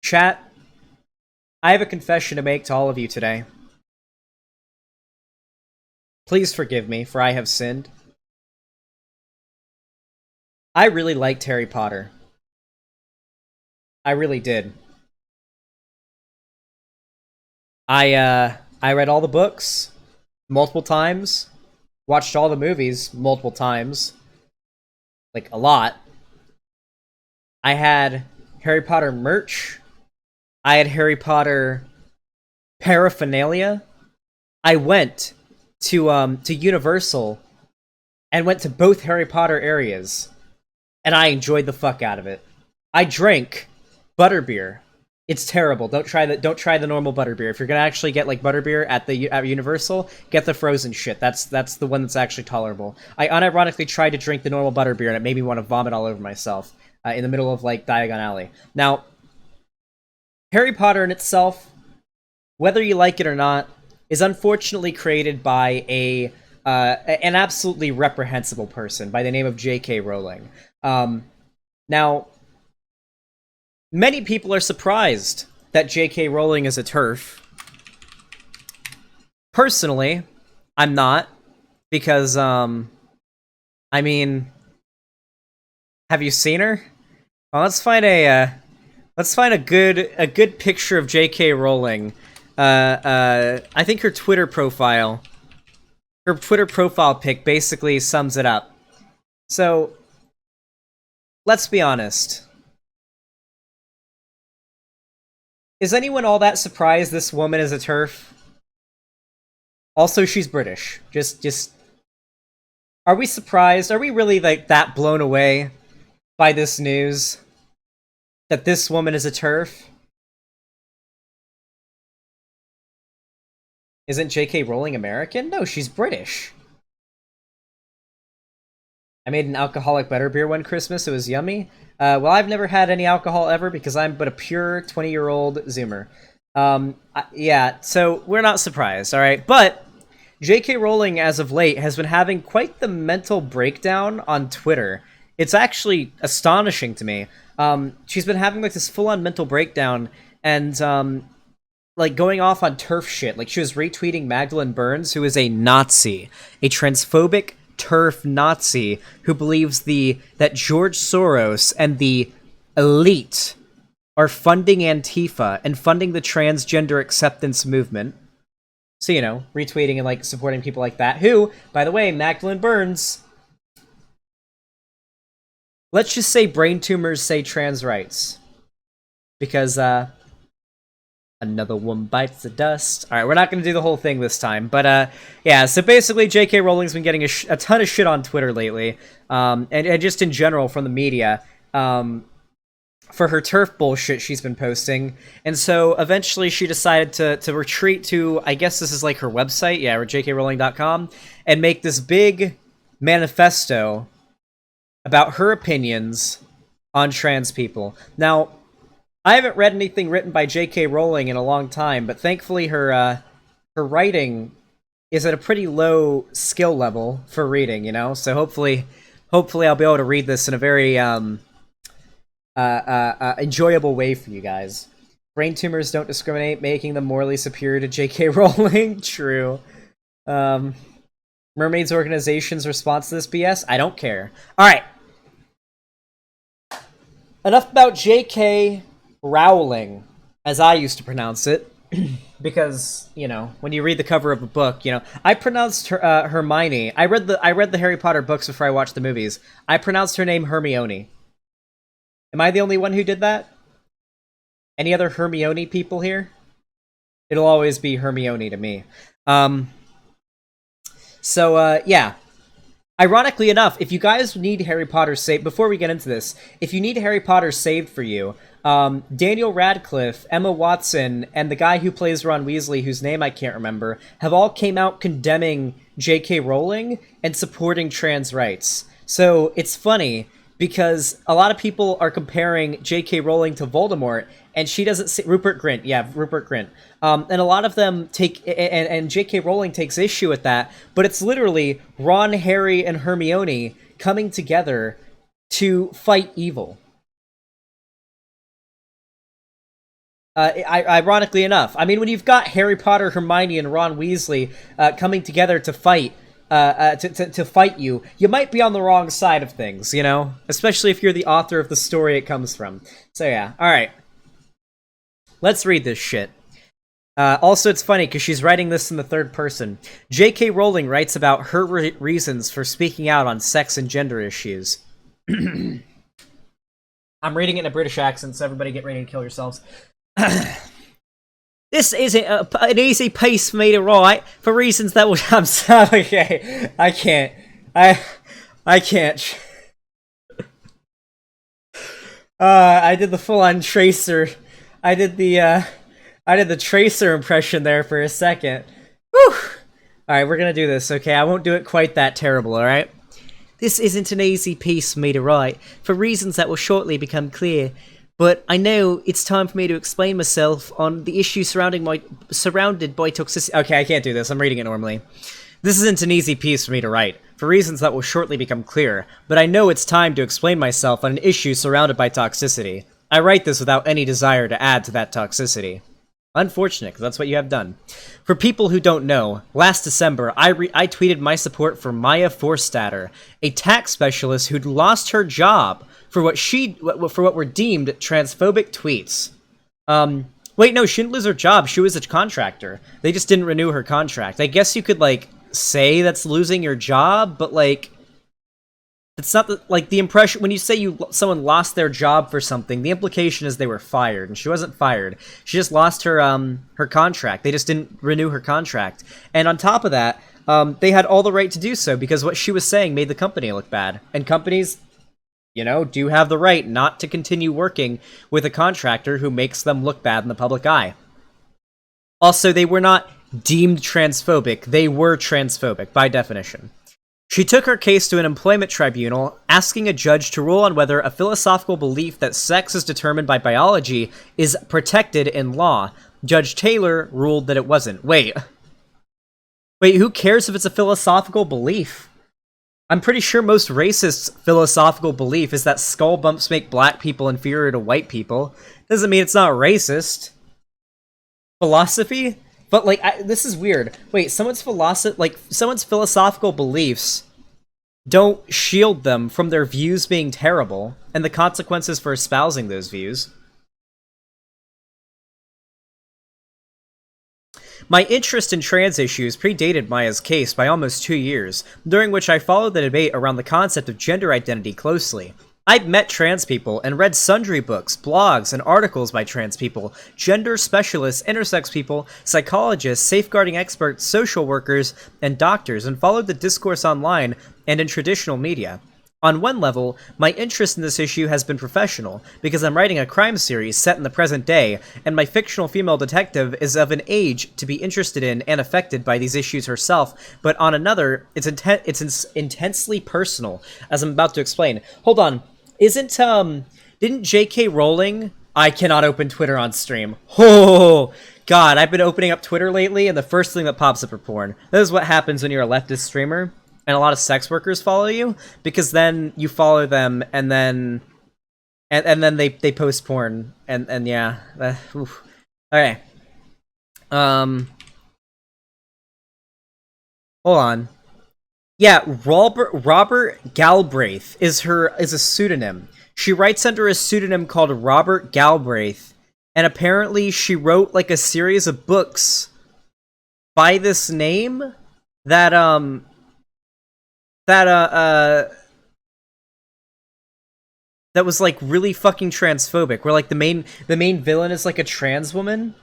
Chat, I have a confession to make to all of you today. Please forgive me, for I have sinned. I really liked Harry Potter. I really did. I read all the books multiple times, watched all the movies multiple times, like a lot. I had Harry Potter merch. I had Harry Potter paraphernalia. I went to Universal and went to both Harry Potter areas, and I enjoyed the fuck out of it. I drank butterbeer. It's terrible. Don't try the normal butterbeer. If you're gonna actually get like butterbeer at Universal, get the frozen shit. That's the one that's actually tolerable. I unironically tried to drink the normal butterbeer, and it made me want to vomit all over myself in the middle of like Diagon Alley. Now, Harry Potter in itself, whether you like it or not, is unfortunately created by an absolutely reprehensible person by the name of J.K. Rowling. Now, many people are surprised that J.K. Rowling is a TERF. Personally, I'm not, because I mean, have you seen her? Well, let's find a good picture of J.K. Rowling. I think her Twitter profile pic basically sums it up. So, let's be honest. Is anyone all that surprised this woman is a TERF? Also, she's British. Just... Are we surprised? Are we really, like, that blown away by this news? That this woman is a TERF? Isn't J.K. Rowling American? No, she's British. I made an alcoholic butterbeer one Christmas. It was yummy. Well, I've never had any alcohol ever because I'm but a pure 20-year-old Zoomer. Yeah, so we're not surprised, alright? But J.K. Rowling, as of late, has been having quite the mental breakdown on Twitter. It's actually astonishing to me. She's been having like this full-on mental breakdown and like going off on TERF shit. Like she was retweeting Magdalene Burns, who is a Nazi, a transphobic TERF Nazi who believes that George Soros and the elite are funding Antifa and funding the transgender acceptance movement. So, you know, retweeting and like supporting people like that, who, by the way, Magdalene Burns, let's just say brain tumors say trans rights. Because another one bites the dust. All right, we're not going to do the whole thing this time, but yeah. So basically, J.K. Rowling's been getting a ton of shit on Twitter lately, and just in general from the media, for her TERF bullshit she's been posting. And so eventually, she decided to retreat to, I guess this is like her website, yeah, or jkrowling.com, and make this big manifesto about her opinions on trans people. Now, I haven't read anything written by J.K. Rowling in a long time, but thankfully her writing is at a pretty low skill level for reading, you know? So hopefully I'll be able to read this in a very enjoyable way for you guys. Brain tumors don't discriminate, making them morally superior to J.K. Rowling. True. Mermaids Organization's response to this BS? I don't care. Alright. Enough about J.K. Rowling, as I used to pronounce it, because, you know, when you read the cover of a book, you know, I pronounced her Hermione. I read the Harry Potter books before I watched the movies. I pronounced her name Hermione. Am I the only one who did that? Any other Hermione people here? It'll always be Hermione to me. Yeah. Ironically enough, if you guys need Harry Potter saved, before we get into this, if you need Harry Potter saved for you, Daniel Radcliffe, Emma Watson, and the guy who plays Ron Weasley, whose name I can't remember, have all came out condemning J.K. Rowling and supporting trans rights. So it's funny, because a lot of people are comparing J.K. Rowling to Voldemort, and she doesn't say Rupert Grint. Yeah, Rupert Grint. And a lot of them take, and J.K. Rowling takes issue with that, but it's literally Ron, Harry, and Hermione coming together to fight evil. Ironically enough, I mean, when you've got Harry Potter, Hermione, and Ron Weasley coming together to fight, to fight you, you might be on the wrong side of things, you know? Especially if you're the author of the story it comes from. So yeah, alright. Let's read this shit. Also, it's funny, because she's writing this in the third person. J.K. Rowling writes about her reasons for speaking out on sex and gender issues. I'm reading it in a British accent, so everybody get ready to kill yourselves. This isn't an easy piece for me to write for reasons that will. I'm sorry. Okay, I can't. I can't. I did the full-on Tracer. I did the Tracer impression there for a second. Whew. All right, we're gonna do this. Okay, I won't do it quite that terrible. All right. This isn't an easy piece for me to write for reasons that will shortly become clear. But I know it's time for me to explain myself on the issues surrounded by toxicity. Okay, I can't do this. I'm reading it normally. This isn't an easy piece for me to write, for reasons that will shortly become clear, but I know it's time to explain myself on an issue surrounded by toxicity. I write this without any desire to add to that toxicity. Unfortunate, because that's what you have done. For people who don't know, last December, I tweeted my support for Maya Forstater, a tax specialist who'd lost her job for what were deemed transphobic tweets. Wait, no, she didn't lose her job. She was a contractor. They just didn't renew her contract. I guess you could, like, say that's losing your job, but, like, it's not the impression when you say someone lost their job for something, the implication is they were fired, and she wasn't fired. She just lost her her contract. They just didn't renew her contract. And on top of that, they had all the right to do so because what she was saying made the company look bad. And companies, you know, do have the right not to continue working with a contractor who makes them look bad in the public eye. Also, they were not deemed transphobic. They were transphobic by definition. She took her case to an employment tribunal, asking a judge to rule on whether a philosophical belief that sex is determined by biology is protected in law. Judge Taylor ruled that it wasn't. Wait, who cares if it's a philosophical belief? I'm pretty sure most racists' philosophical belief is that skull bumps make black people inferior to white people. Doesn't mean it's not racist. Philosophy? But, like, this is weird. Wait, someone's philosophical beliefs don't shield them from their views being terrible and the consequences for espousing those views. My interest in trans issues predated Maya's case by almost 2 years, during which I followed the debate around the concept of gender identity closely. I've met trans people and read sundry books, blogs, and articles by trans people, gender specialists, intersex people, psychologists, safeguarding experts, social workers, and doctors, and followed the discourse online and in traditional media. On one level, my interest in this issue has been professional, because I'm writing a crime series set in the present day, and my fictional female detective is of an age to be interested in and affected by these issues herself, but on another, it's intensely personal, as I'm about to explain. Hold on. Didn't j.k. Rowling... I cannot open Twitter on stream. Oh, God, I've been opening up Twitter lately, and the first thing that pops up are porn. This is what happens when you're a leftist streamer, and a lot of sex workers follow you, because then you follow them, and then... And then they post porn, and yeah. Oof. Okay. Hold on. Yeah, Robert Galbraith is a pseudonym. She writes under a pseudonym called Robert Galbraith, and apparently she wrote like a series of books by this name that was like really fucking transphobic. Where like the main villain is like a trans woman,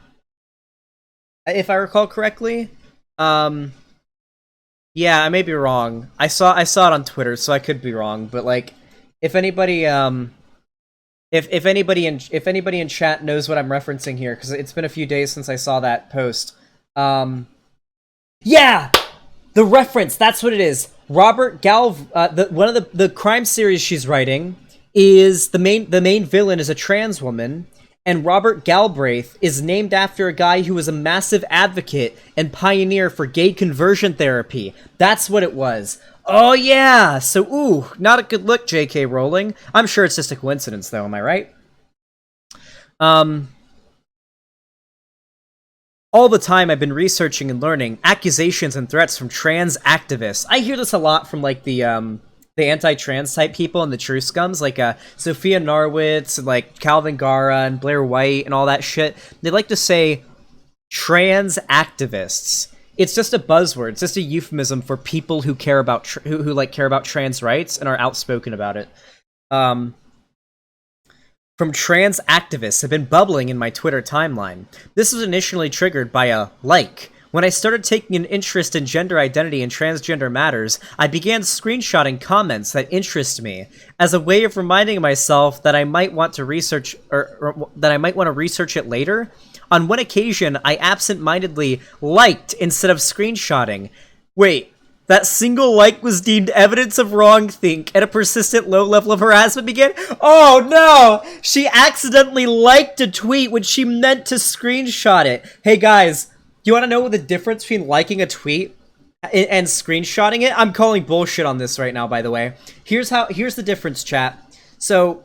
if I recall correctly. Yeah, I may be wrong. I saw it on Twitter, so I could be wrong. But like, if anybody if anybody in chat knows what I'm referencing here, because it's been a few days since I saw that post. Yeah, the reference. That's what it is. Robert one of the crime series she's writing is the main villain is a trans woman. And Robert Galbraith is named after a guy who was a massive advocate and pioneer for gay conversion therapy. That's what it was. Oh yeah! So, ooh, not a good look, J.K. Rowling. I'm sure it's just a coincidence, though, am I right? All the time I've been researching and learning accusations and threats from trans activists. I hear this a lot from like the anti-trans type people and the true scums, like Sophia Narwitz and like Calvin Gara and Blair White and all that shit. They like to say trans activists. It's just a buzzword. It's just a euphemism for people who care about who like care about trans rights and are outspoken about it. From trans activists have been bubbling in my Twitter timeline. This was initially triggered by a like. When I started taking an interest in gender identity and transgender matters, I began screenshotting comments that interest me as a way of reminding myself that I might want to research or that I might want to research it later. On one occasion, I absent-mindedly liked instead of screenshotting. Wait, that single like was deemed evidence of wrongthink and a persistent low level of harassment began? Oh no! She accidentally liked a tweet when she meant to screenshot it. Hey guys, do you want to know the difference between liking a tweet and screenshotting it? I'm calling bullshit on this right now, by the way. Here's the difference, chat. So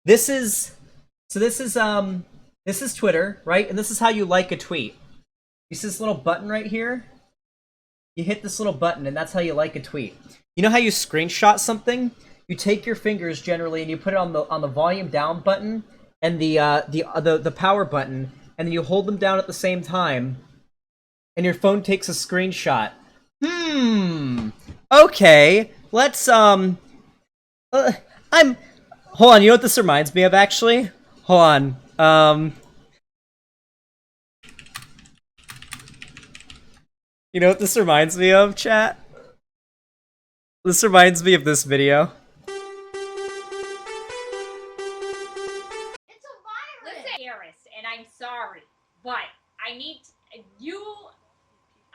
this is Twitter, right? And this is how you like a tweet. You see this little button right here? You hit this little button, and that's how you like a tweet. You know how you screenshot something? You take your fingers generally, and you put it on the volume down button and the power button, and then you hold them down at the same time, and your phone takes a screenshot. Okay. Let's hold on. You know what this reminds me of, actually? Hold on. You know what this reminds me of, chat? This reminds me of this video. It's a virus! Listen, and I'm sorry, but I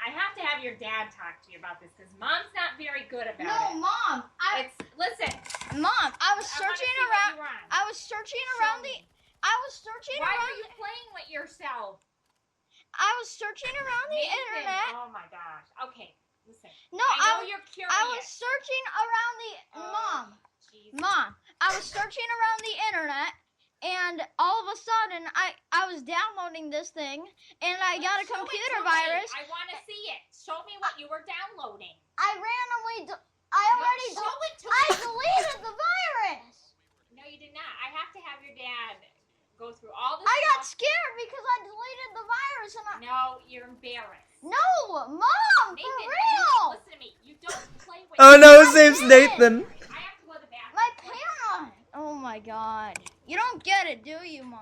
have to have your dad talk to you about this, because Mom's not very good about it. No, Mom! Listen! Mom, I was searching around... Why were you playing with yourself? I was searching around the internet. Oh my gosh. Okay, listen. No, I know you're curious. I was searching around the... Mom, I was searching around the internet, and all of a sudden, I was downloading this thing, and I got a computer virus. I want to see it. Show me what you were downloading. I deleted the virus. No, you did not. I have to have your dad go through all this. I got scared because I deleted the virus and No, you're embarrassed. No, Mom, Nathan, for real. Listen to me. You don't play with Oh no, his name's Nathan. I have to go to the bathroom. My parent. Oh my god. You don't get it, do you, Mom?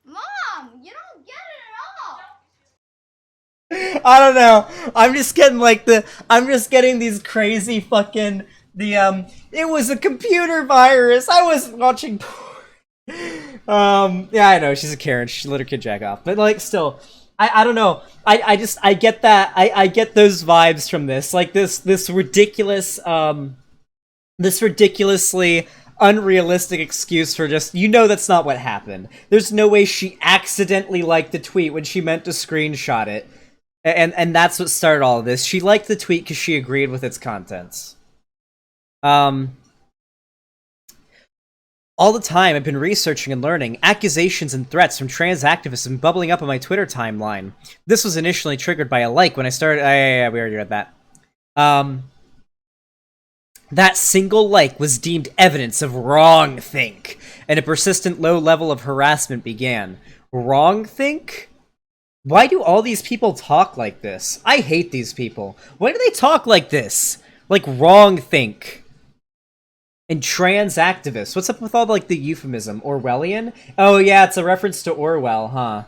Mom, you don't get it at all. I don't know. I'm just getting these crazy fucking it was a computer virus. I wasn't watching yeah, I know, she's a Karen, she let her kid jack off, but like, still, I don't know, I get that, I get those vibes from this, like this ridiculous, this ridiculously unrealistic excuse for just, that's not what happened. There's no way she accidentally liked the tweet when she meant to screenshot it, and that's what started all of this. She liked the tweet because she agreed with its contents. All the time I've been researching and learning accusations and threats from trans activists and bubbling up on my Twitter timeline. This was initially triggered by a like when I started... yeah, we already read that. That single like was deemed evidence of wrongthink, and a persistent low level of harassment began. Wrongthink? Why do all these people talk like this? I hate these people. Why do they talk like this? Like wrongthink. And trans activists. What's up with all like the euphemism? Orwellian? Oh yeah, it's a reference to Orwell, huh?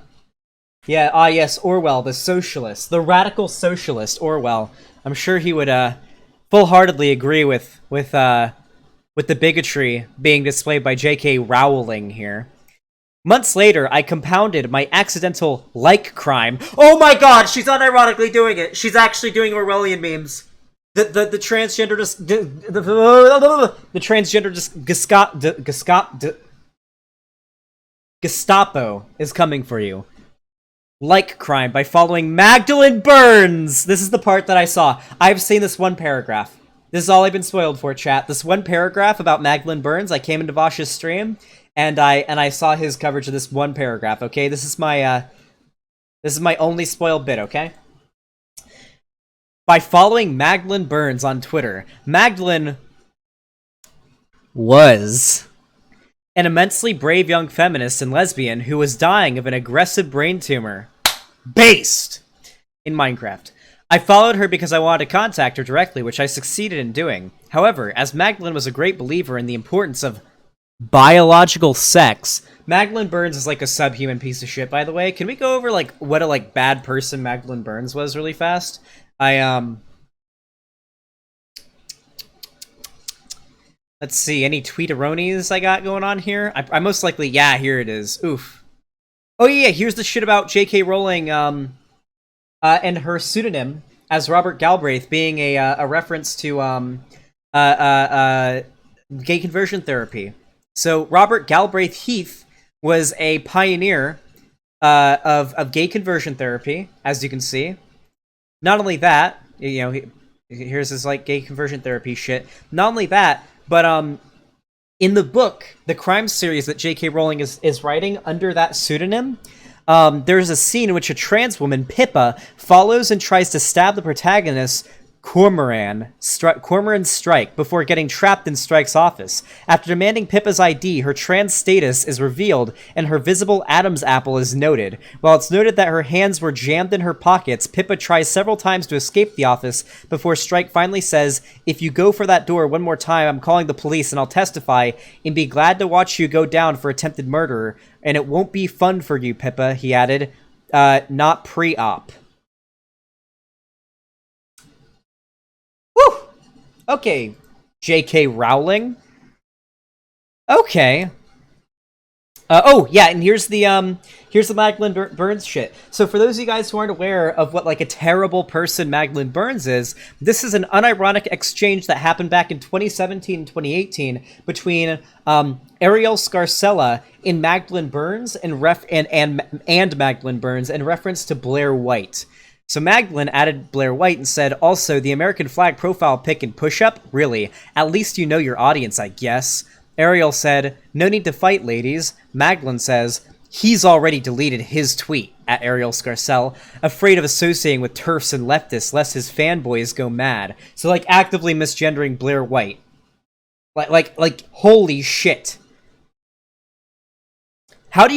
Yeah, yes, Orwell, the socialist. The radical socialist, Orwell. I'm sure he would full-heartedly agree with the bigotry being displayed by j.k. Rowling here. Months later, I compounded my accidental like crime. Oh my god, she's unironically doing it! She's actually doing Orwellian memes. The transgender Gestapo is coming for you. Like crime by following Magdalene Burns. This is the part that I saw. I've seen this one paragraph. This is all I've been spoiled for, chat. This one paragraph about Magdalene Burns, I came into Vosh's stream, and I saw his coverage of this one paragraph, okay? This is my only spoiled bit, okay? By following Magdalene Burns on Twitter, Magdalene was an immensely brave young feminist and lesbian who was dying of an aggressive brain tumor. Based in Minecraft. I followed her because I wanted to contact her directly, which I succeeded in doing. However, as Magdalene was a great believer in the importance of biological sex, Magdalene Burns is like a subhuman piece of shit, by the way. Can we go over like what a like bad person Magdalene Burns was really fast? Let's see, any tweeteronies I got going on here? I most likely, yeah, here it is. Oof. Oh yeah, here's the shit about J.K. Rowling, and her pseudonym as Robert Galbraith being a reference to, gay conversion therapy. So Robert Galbraith Heath was a pioneer, of gay conversion therapy, as you can see. Not only that, you know, here's his, like, gay conversion therapy shit. Not only that, but, in the book, the crime series that J.K. Rowling is writing under that pseudonym, there's a scene in which a trans woman, Pippa, follows and tries to stab the protagonist, Cormoran Strike, before getting trapped in Strike's office. After demanding Pippa's ID, her trans status is revealed, and her visible Adam's apple is noted. While it's noted that her hands were jammed in her pockets, Pippa tries several times to escape the office before Strike finally says, "If you go for that door one more time, I'm calling the police and I'll testify and be glad to watch you go down for attempted murder. And it won't be fun for you, Pippa," he added. Not pre-op. Whew! Okay, j.k. Rowling. Okay. Oh, yeah, and here's the Magdalene Burns shit. So for those of you guys who aren't aware of what, like, a terrible person Magdalene Burns is, this is an unironic exchange that happened back in 2017 and 2018 between, Ariel Scarcella in Magdalene Burns and Magdalene Burns in reference to Blair White. So Magdalene added Blair White and said, "Also, the American flag profile pic and push-up? Really? At least you know your audience, I guess." Ariel said, "No need to fight, ladies." Magdalene says, "He's already deleted his tweet," at Ariel Scarcell, afraid of associating with TERFs and leftists lest his fanboys go mad. So, like, actively misgendering Blair White. Like, holy shit. How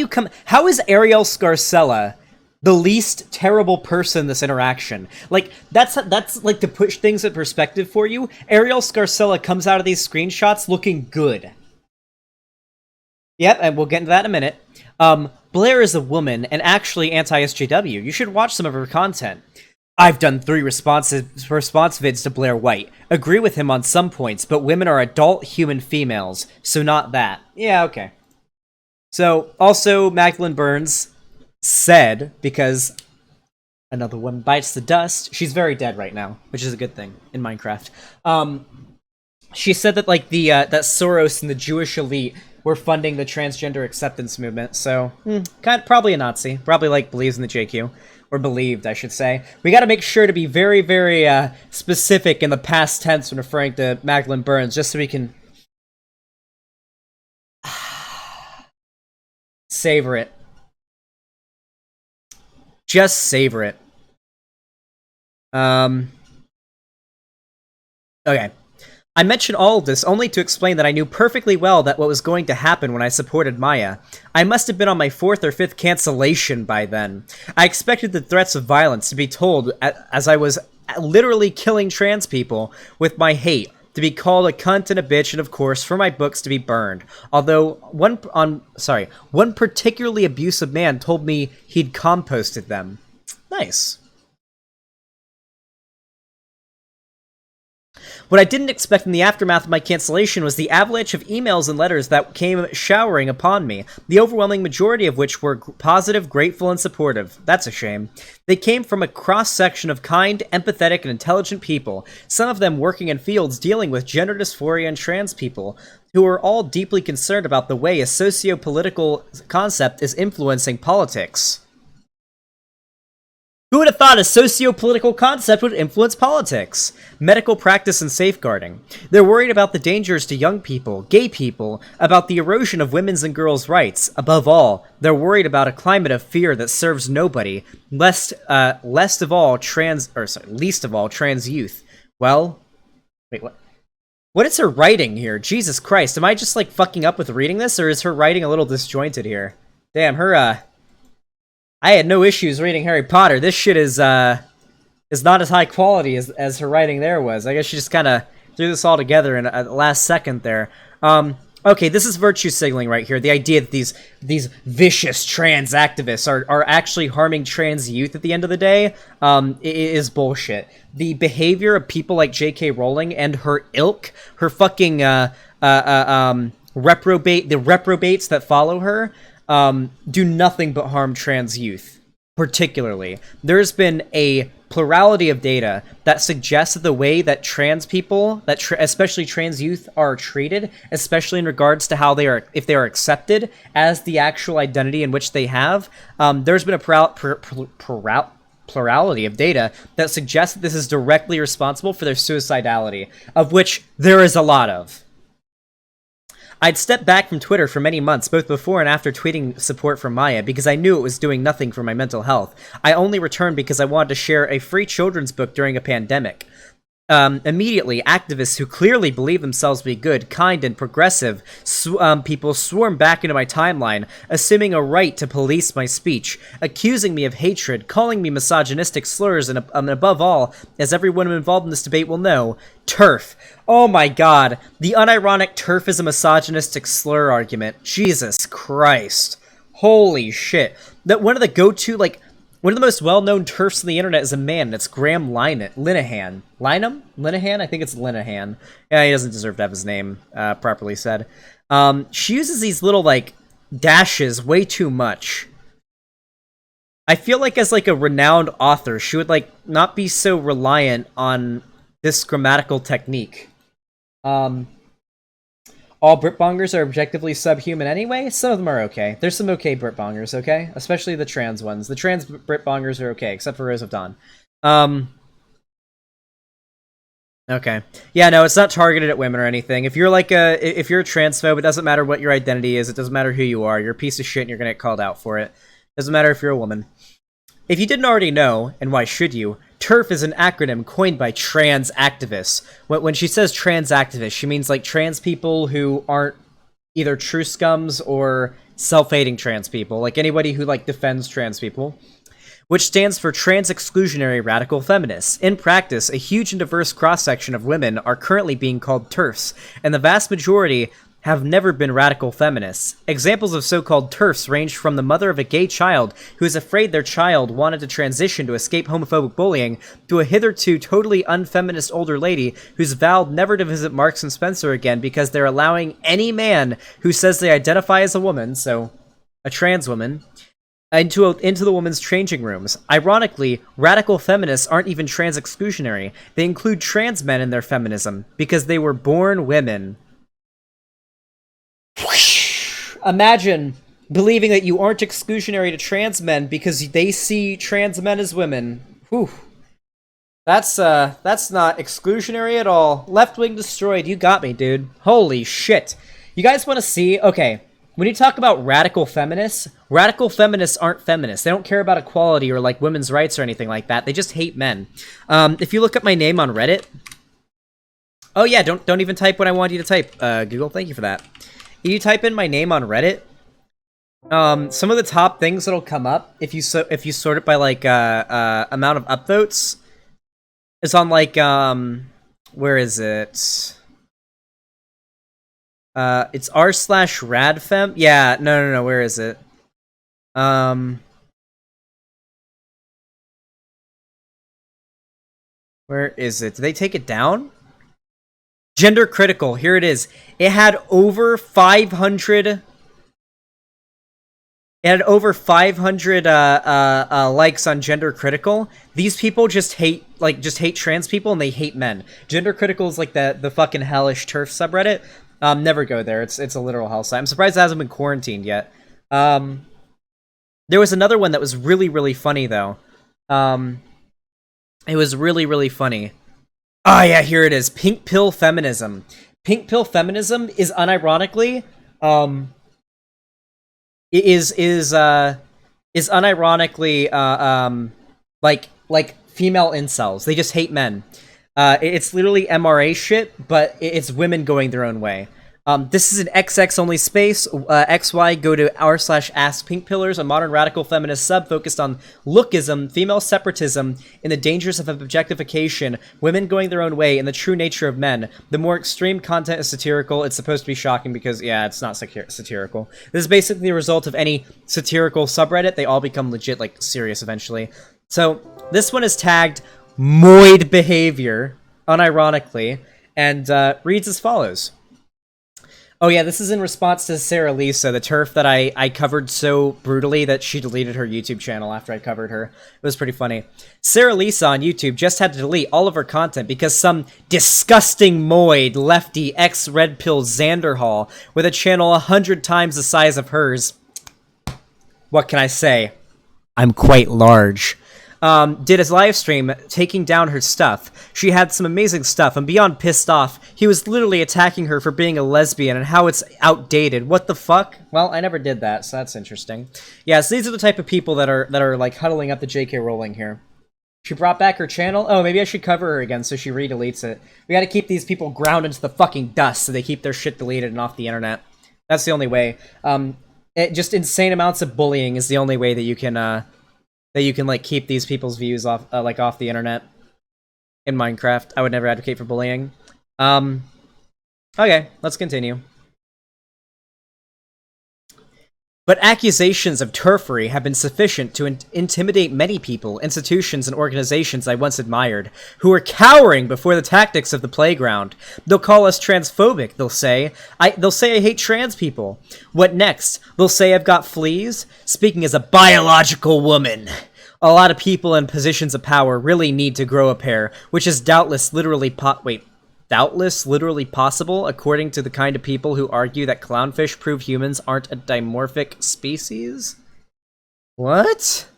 is Ariel Scarcella the least terrible person in this interaction? Like, that's like, to push things in perspective for you, Ariel Scarcella comes out of these screenshots looking good. Yep, and we'll get into that in a minute. Blair is a woman and actually anti-SJW. You should watch some of her content. I've done 3 response vids to Blair White. Agree with him on some points, but women are adult human females, so not that. Yeah, okay. So, also, Magdalene Burns said, because another one bites the dust, she's very dead right now, which is a good thing in Minecraft. She said that, like, that Soros and the Jewish elite were funding the transgender acceptance movement, so, probably a Nazi. Probably, like, believes in the JQ. Or believed, I should say. We gotta make sure to be very, very, specific in the past tense when referring to Magdalene Burns, just so we can savor it. Just savor it. Okay. I mention all of this only to explain that I knew perfectly well that what was going to happen when I supported Maya. I must have been on my 4th or 5th cancellation by then. I expected the threats of violence to be told as I was literally killing trans people with my hate, to be called a cunt and a bitch, and of course for my books to be burned. Although one particularly abusive man told me he'd composted them. Nice. What I didn't expect in the aftermath of my cancellation was the avalanche of emails and letters that came showering upon me, the overwhelming majority of which were positive, grateful, and supportive. That's a shame. They came from a cross-section of kind, empathetic, and intelligent people, some of them working in fields dealing with gender dysphoria and trans people, who are all deeply concerned about the way a socio-political concept is influencing politics. Who would have thought a socio-political concept would influence politics? Medical practice and safeguarding. They're worried about the dangers to young people, gay people, about the erosion of women's and girls' rights. Above all, they're worried about a climate of fear that serves nobody, least of all trans youth. Well, wait, what? What is her writing here? Jesus Christ, am I just like fucking up with reading this, or is her writing a little disjointed here? Damn, I had no issues reading Harry Potter. This shit is not as high quality as her writing there was. I guess she just kind of threw this all together in a last second there. Okay, this is virtue signaling right here. The idea that these vicious trans activists are actually harming trans youth at the end of the day is bullshit. The behavior of people like J.K. Rowling and her ilk, her fucking reprobates that follow her, do nothing but harm trans youth, particularly. There's been a plurality of data that suggests that the way that trans people, especially trans youth, are treated, especially in regards to how if they are accepted as the actual identity in which they have, there's been a plurality of data that suggests that this is directly responsible for their suicidality, of which there is a lot of. I'd stepped back from Twitter for many months, both before and after tweeting support for Maya, because I knew it was doing nothing for my mental health. I only returned because I wanted to share a free children's book during a pandemic. Immediately, activists who clearly believe themselves to be good, kind, and progressive people swarm back into my timeline, assuming a right to police my speech, accusing me of hatred, calling me misogynistic slurs, and above all, as everyone involved in this debate will know, TERF. Oh my god, the unironic TERF is a misogynistic slur argument. Jesus Christ. Holy shit. That one of the go-to, like, one of the most well-known TERFs on the internet is a man, and it's Graham Linehan. Linehan? I think it's Linehan. Yeah, he doesn't deserve to have his name properly said. She uses these little, like, dashes way too much. I feel like as, like, a renowned author, she would, like, not be so reliant on this grammatical technique. All Britbongers are objectively subhuman anyway. Some of them are okay. There's some okay Britbongers, okay? Especially the trans ones. The trans Britbongers are okay, except for Rose of Dawn. Okay. Yeah, no, it's not targeted at women or anything. If you're like if you're a transphobe, it doesn't matter what your identity is. It doesn't matter who you are. You're a piece of shit and you're gonna get called out for it. Doesn't matter if you're a woman. If you didn't already know, and why should you, TERF is an acronym coined by trans activists. When she says trans activists, she means like trans people who aren't either true scums or self-hating trans people, like anybody who like defends trans people, which stands for trans exclusionary radical feminists. In practice, a huge and diverse cross-section of women are currently being called TERFs, and the vast majority have never been radical feminists. Examples of so-called TERFs range from the mother of a gay child who is afraid their child wanted to transition to escape homophobic bullying, to a hitherto totally unfeminist older lady who's vowed never to visit Marks and Spencer again because they're allowing any man who says they identify as a woman, so a trans woman, into the women's changing rooms. Ironically, radical feminists aren't even trans exclusionary. They include trans men in their feminism because they were born women. Imagine believing that you aren't exclusionary to trans men because they see trans men as women. Whew. That's not exclusionary at all. Left wing destroyed. You got me, dude. Holy shit. You guys want to see? Okay. When you talk about radical feminists aren't feminists. They don't care about equality or like women's rights or anything like that. They just hate men. If you look up my name on Reddit. Oh yeah, don't even type what I want you to type. Google, thank you for that. If you type in my name on Reddit, some of the top things that'll come up if you sort it by like amount of upvotes is on like where is it? It's r/radfem. Yeah, no. Where is it? Where is it? Did they take it down? Gender critical. Here it is. It had over 500. It had over 500 likes on Gender Critical. These people just hate trans people and they hate men. Gender Critical is like the fucking hellish TERF subreddit. Never go there. It's a literal hell site. I'm surprised it hasn't been quarantined yet. There was another one that was really, really funny though. It was really, really funny. Ah, yeah, here it is. Pink pill feminism. Pink pill feminism is unironically, is unironically, like female incels. They just hate men. It's literally MRA shit, but it's women going their own way. This is an XX only space. XY, go to r/askpinkpillars, a modern radical feminist sub focused on lookism, female separatism, and the dangers of objectification, women going their own way, and the true nature of men. The more extreme content is satirical. It's supposed to be shocking because, yeah, it's not satirical. This is basically the result of any satirical subreddit. They all become legit, like, serious eventually. So, this one is tagged moid behavior, unironically, and reads as follows. Oh yeah, this is in response to Sarah Lisa, the TERF that I covered so brutally that she deleted her YouTube channel after I covered her. It was pretty funny. Sarah Lisa on YouTube just had to delete all of her content because some disgusting moid lefty ex-red pill Xanderhall with a channel 100 times the size of hers. What can I say? I'm quite large. Did his live stream taking down her stuff. She had some amazing stuff. I'm beyond pissed off. He was literally attacking her for being a lesbian and how it's outdated. What the fuck? Well, I never did that, so that's interesting. Yes, these are the type of people that are like huddling up the J.K. Rowling here. She brought back her channel. Oh, maybe I should cover her again so she re-deletes it. We gotta keep these people ground into the fucking dust so they keep their shit deleted and off the internet. That's the only way. Just insane amounts of bullying is the only way that you can like keep these people's views off like off the internet in Minecraft. I would never advocate for bullying. Okay, let's continue. But accusations of turfery have been sufficient to intimidate many people, institutions, and organizations I once admired, who are cowering before the tactics of the playground. They'll call us transphobic, they'll say. They'll say I hate trans people. What next? They'll say I've got fleas? Speaking as a biological woman. A lot of people in positions of power really need to grow a pair, which is doubtless literally possible, according to the kind of people who argue that clownfish prove humans aren't a dimorphic species? What?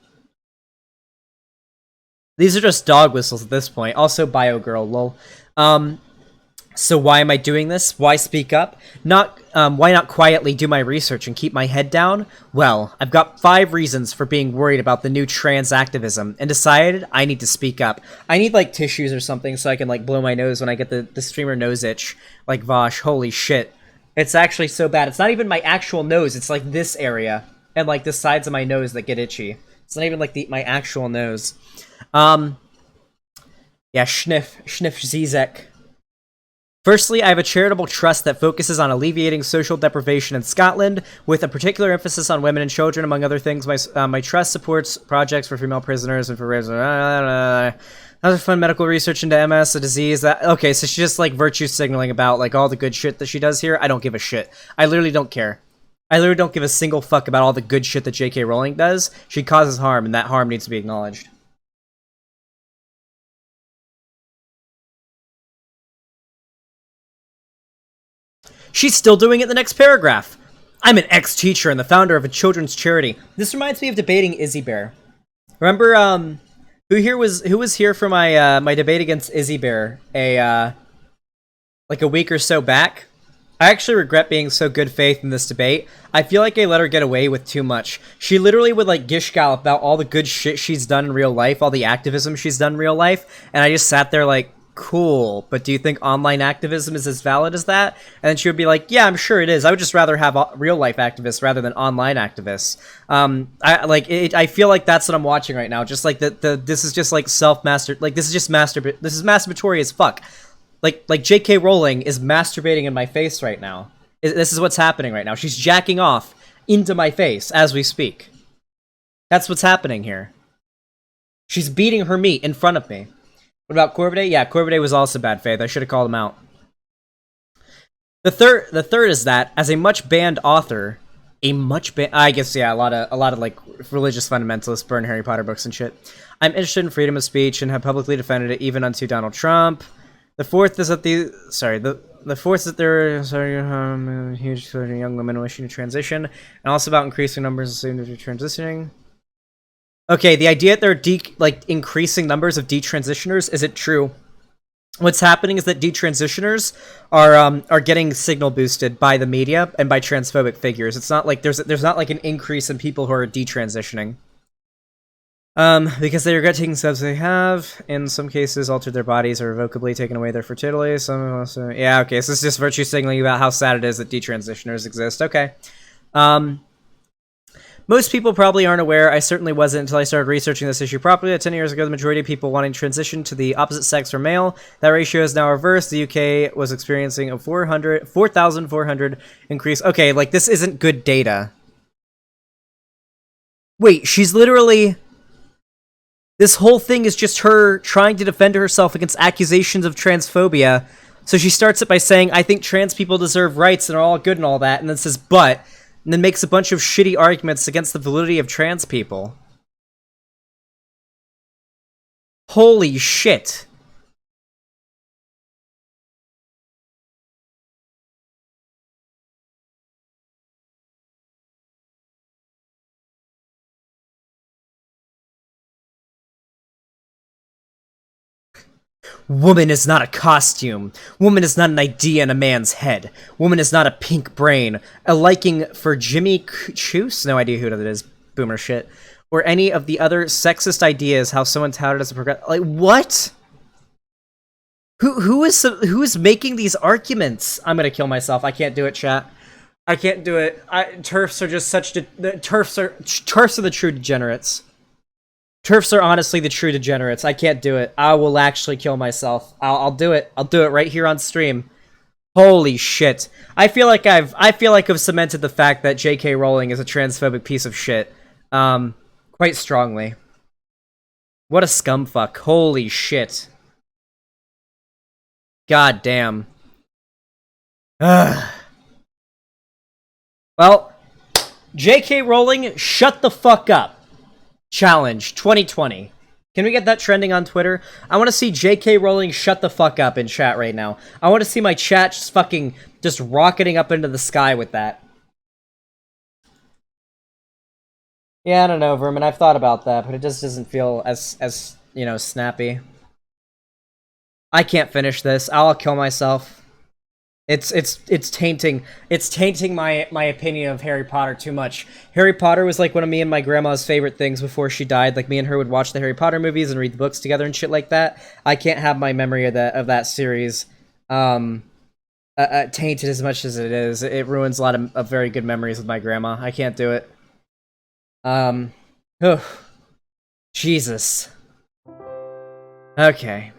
These are just dog whistles at this point. Also, BioGirl, lol. So why am I doing this? Why speak up? Why not quietly do my research and keep my head down? Well, I've got 5 reasons for being worried about the new trans activism, and decided I need to speak up. I need, like, tissues or something so I can, like, blow my nose when I get the streamer nose itch. Like, Vosh, holy shit. It's actually so bad. It's not even my actual nose, it's, like, this area, and, like, the sides of my nose that get itchy. It's not even, like, my actual nose. Yeah, Schniff Zizek. Firstly, I have a charitable trust that focuses on alleviating social deprivation in Scotland, with a particular emphasis on women and children, among other things. My trust supports projects for female prisoners and for other fun medical research into MS, a disease that... Okay, so she's just, like, virtue signaling about, like, all the good shit that she does here. I don't give a shit. I literally don't care. I literally don't give a single fuck about all the good shit that J.K. Rowling does. She causes harm, and that harm needs to be acknowledged. She's still doing it in the next paragraph. I'm an ex-teacher and the founder of a children's charity. This reminds me of debating Izzy Bear. Remember, who was here for my my debate against Izzy Bear like a week or so back? I actually regret being so good faith in this debate. I feel like I let her get away with too much. She literally would, like, gish gallop about all the good shit she's done in real life, all the activism she's done in real life, and I just sat there like, cool, but do you think online activism is as valid as that? And then she would be like, yeah, I'm sure it is. I would just rather have real life activists rather than online activists. I feel like that's what I'm watching right now. Just like this is just like this is masturbatory as fuck. Like J.K. Rowling is masturbating in my face right now. This is what's happening right now. She's jacking off into my face as we speak. That's what's happening here. She's beating her meat in front of me. What about Corvidae? Yeah, Corvidae was also bad faith. I should have called him out. The third is that, as a much banned author, I guess, yeah, a lot of like religious fundamentalists burn Harry Potter books and shit. I'm interested in freedom of speech and have publicly defended it even unto Donald Trump. The fourth is that there are huge young women wishing to transition, and also about increasing numbers of students transitioning. Okay, the idea that they're increasing numbers of detransitioners isn't true. What's happening is that detransitioners are getting signal boosted by the media and by transphobic figures. It's not like there's not like an increase in people who are detransitioning. Because they regret taking steps they have, in some cases, altered their bodies or irrevocably taken away their fertility. Some also, yeah, okay, so it's just virtue signaling about how sad it is that detransitioners exist. Okay. Most people probably aren't aware. I certainly wasn't until I started researching this issue properly. 10 years ago, the majority of people wanting to transition to the opposite sex or male. That ratio is now reversed. The UK was experiencing a 4,400 increase. Okay, like, this isn't good data. Wait, she's literally... This whole thing is just her trying to defend herself against accusations of transphobia. So she starts it by saying, I think trans people deserve rights and are all good and all that, and then says, but, and then makes a bunch of shitty arguments against the validity of trans people. Holy shit. Woman is not a costume. Woman is not an idea in a man's head. Woman is not a pink brain. A liking for Jimmy Choose? No idea who that is. Boomer shit. Or any of the other sexist ideas how someone touted as a progress. Like, what? Who is making these arguments? I'm gonna kill myself. I can't do it, chat. I can't do it. TERFs are just such... TERFs are the true degenerates. TERFs are honestly the true degenerates. I can't do it. I will actually kill myself. I'll do it. I'll do it right here on stream. Holy shit. I feel like I've cemented the fact that j.k. Rowling is a transphobic piece of shit. Quite strongly. What a scumfuck. Holy shit. God damn. Ugh. Well, j.k. Rowling, shut the fuck up. Challenge 2020. Can we get that trending on Twitter? I want to see j.k. Rowling shut the fuck up in chat right now. I want to see my chat just rocketing up into the sky with that. Yeah, I don't know, Vermin. I've thought about that, but it just doesn't feel as you know, snappy. I can't finish this. I'll kill myself. It's tainting my opinion of Harry Potter too much. Harry Potter was like one of me and my grandma's favorite things before she died. Like, me and her would watch the Harry Potter movies and read the books together and shit like that. I can't have my memory of that series tainted as much as it is. It ruins a lot of very good memories with my grandma. I can't do it. Jesus. Okay.